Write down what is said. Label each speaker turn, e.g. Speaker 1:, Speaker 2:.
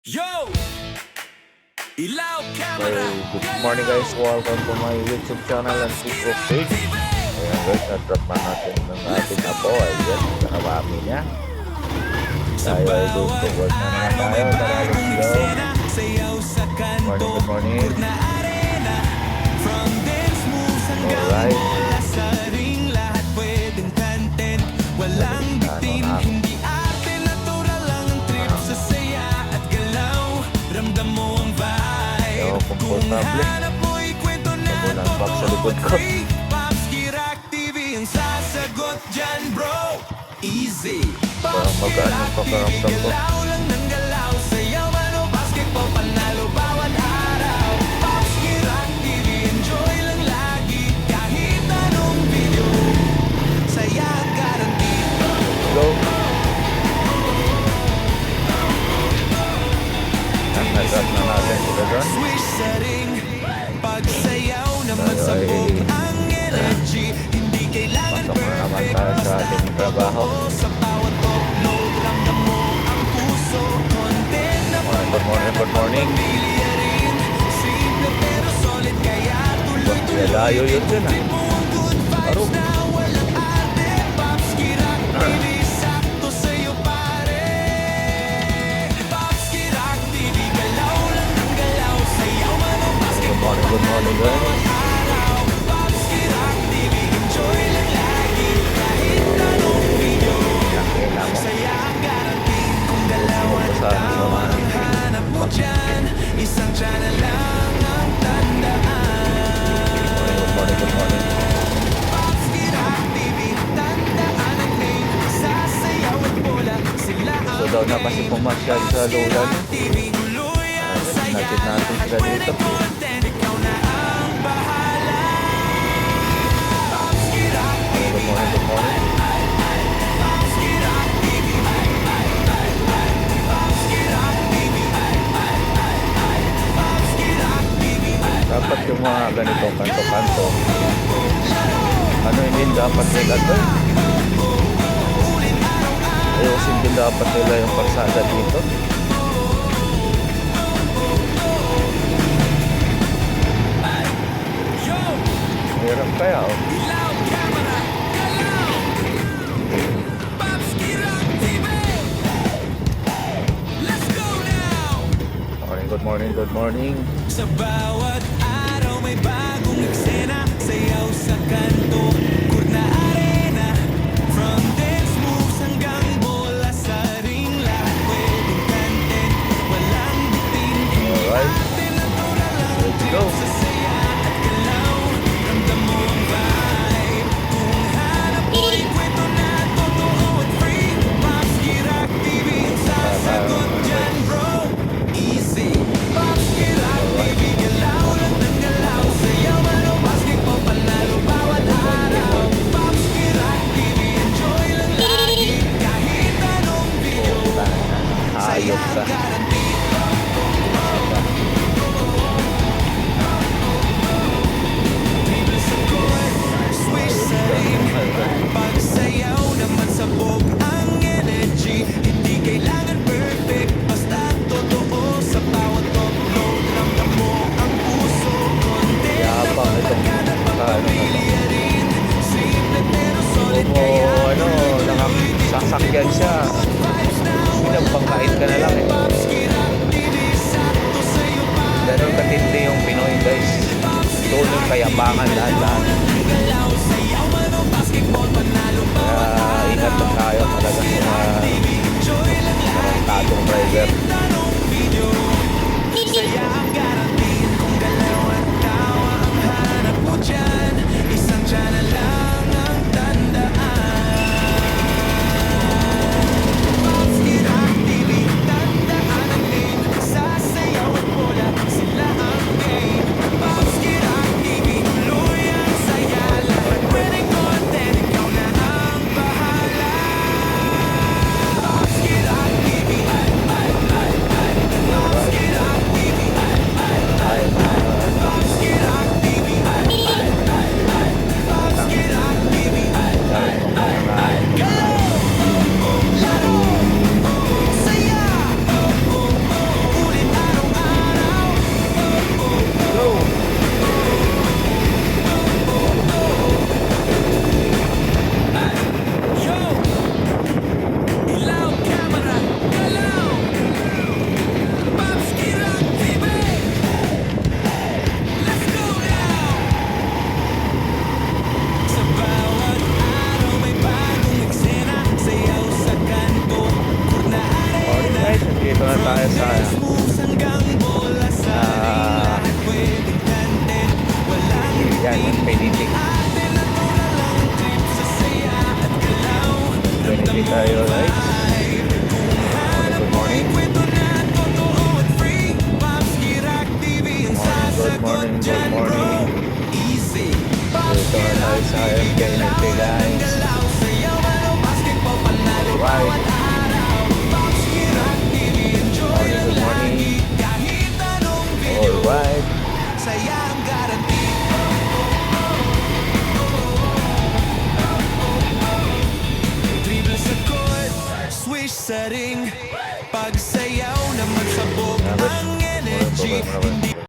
Speaker 1: Yo! Ilaw,
Speaker 2: So,
Speaker 1: camera!
Speaker 2: good morning guys, welcome to my YouTube channel and Facebook page. Ayan guys, na-drop na natin ng ating apo. Ayan, karami niya. Tayo ay doon to work na naman tayo. Tara, let's go. Good morning. Alright. Walang bitin, hindi arte, natural lang ang trip sa saya at galaw. Ramdam mo ang vibe. Kung hanap mo, ikwento na totoo at free. Popski Rock TV ang sasagot dyan, bro. Easy. Popski Rock TV, galaw lang ng galaw. Sayaw man o basketball, panalo bawat araw. Popski Rock TV, enjoy lang lagi. Kahit anong video, saya guaranteed. Go. Nag-drop na natin sila doon.
Speaker 1: Swish setting, pagsayaw naman sabog ang energy. Hindi kailangan
Speaker 2: Pasok na naman
Speaker 1: perfect,
Speaker 2: tayo sa
Speaker 1: basta
Speaker 2: ating trabaho.
Speaker 1: totoo. Sa bawat upload, ramdam mo ang puso. Content na
Speaker 2: Good morning.
Speaker 1: pamilya rin. Simple pero solid, kaya tuloy-tuloy.
Speaker 2: Layo yun dun ah.
Speaker 1: Mo ang good vibes na walang arte. Popski Rock TV, sakto sa'yo pare. Popski Rock TV, galaw lang ng galaw. Sayaw man o basketball,
Speaker 2: Good morning guys.
Speaker 1: araw. Popski Rock TV, enjoy lang lagi. Kahit anong video, saya ang guaranteed. Kung galaw at tawa ang hanap mo dyan, isang channel lang ang tandaan.
Speaker 2: Good morning.
Speaker 1: Popski Rock TV, tandaan ang name. Sasayaw at bola, sila ang
Speaker 2: So daw na kasi pumasyal sa lola niya.
Speaker 1: TV, tuloy ang saya.
Speaker 2: Natin natin sila dito.
Speaker 1: Content, ikaw na ang bahala. Popski Rock TV,
Speaker 2: Good morning.
Speaker 1: Popski Rock TV, Popski Rock TV, Popski Rock TV.
Speaker 2: Dapat yung mga ganitong kanto-kanto, ano hindi dapat nila to? Ayusin din dapat nila yung parsada dito.
Speaker 1: Yo!
Speaker 2: Hirap kaya oh.
Speaker 1: Ilaw, camera, galaw! Popski Rock TV! Let's go now!
Speaker 2: Good morning.
Speaker 1: Sa bawat araw may bagong eksena. Sayaw sa kanto, court na arena. From dance moves hanggang bola sa ring. Lahat pwedeng content, walang bitin.
Speaker 2: Alright,
Speaker 1: Arte natural lang ang
Speaker 2: let's go.
Speaker 1: sa saya at galaw. Ramdam mo ang vibe. Kung hanap mo, ikwento na totoo at free. Popski Rock TV ang sasagot dyan, bro. Easy. Popski Rock TV, galaw lang ng galaw. Sayaw man o basketball, panalo bawat araw. Popski Rock TV, enjoy lang lagi. Kahit anong video, saya
Speaker 2: Hayop ka.
Speaker 1: guaranteed. Swish setting, pagsayaw naman sabog ang energy. Hindi kailangan perfect, basta totoo. Sa bawat upload, ramdam mo ang puso. Content na
Speaker 2: Yabang itong
Speaker 1: pagkagana, pagpamilya rin. Simple pero solid,
Speaker 2: Oo,
Speaker 1: kaya
Speaker 2: ano, nakasasakyan siya. Pinagbangkain ka na lang eh.
Speaker 1: Popski Rock TV, sakto sa'yo pare.
Speaker 2: Ganun katindi yung Pinoy guys. Doon yung kayabangan lahat-lahat.
Speaker 1: Galaw, sayaw man o basketball, panalo bawat
Speaker 2: Kaya ingat lang tayo talaga sa mga
Speaker 1: enjoy lang
Speaker 2: tarantadong driver.
Speaker 1: tanong video. Saya ang guaranteed. Kung galaw at tawa ang hanap mo dyan, isang channel lang ang tandaan. Popski Rock TV, tandaan ang name. Sasayaw at bola, sila ang game. Popski Rock TV, tuloy ang saya. Lahat pwedeng content, ikaw na ang bahala. Popski Rock TV,
Speaker 3: tayo sa
Speaker 2: moves hanggang bola sa ring lahat pwedeng content. Walang
Speaker 3: yan, yung pinitik.
Speaker 2: ate, natural lang ang trip sa saya at galaw.
Speaker 3: Pinitik tayo, guys. Good morning.
Speaker 2: Kwento na totoo at free. Pops, Kirak, TV ang sasagot dyan, bro. Easy.
Speaker 3: Dito na tayo sa MK Nagpay, guys.
Speaker 2: Galaw, sayaw, ano, basketball, panalo, bawat araw. Pops, Kirak, TV, enjoy ang
Speaker 3: Good morning.
Speaker 2: lagi. Kahit anong video,
Speaker 3: Alright.
Speaker 2: saya ang guarantee. Dribble sa court, swish sa ring. Pagsayaw na magsabog
Speaker 3: Grabe.
Speaker 2: ang energy.
Speaker 3: Grabe.
Speaker 2: Hindi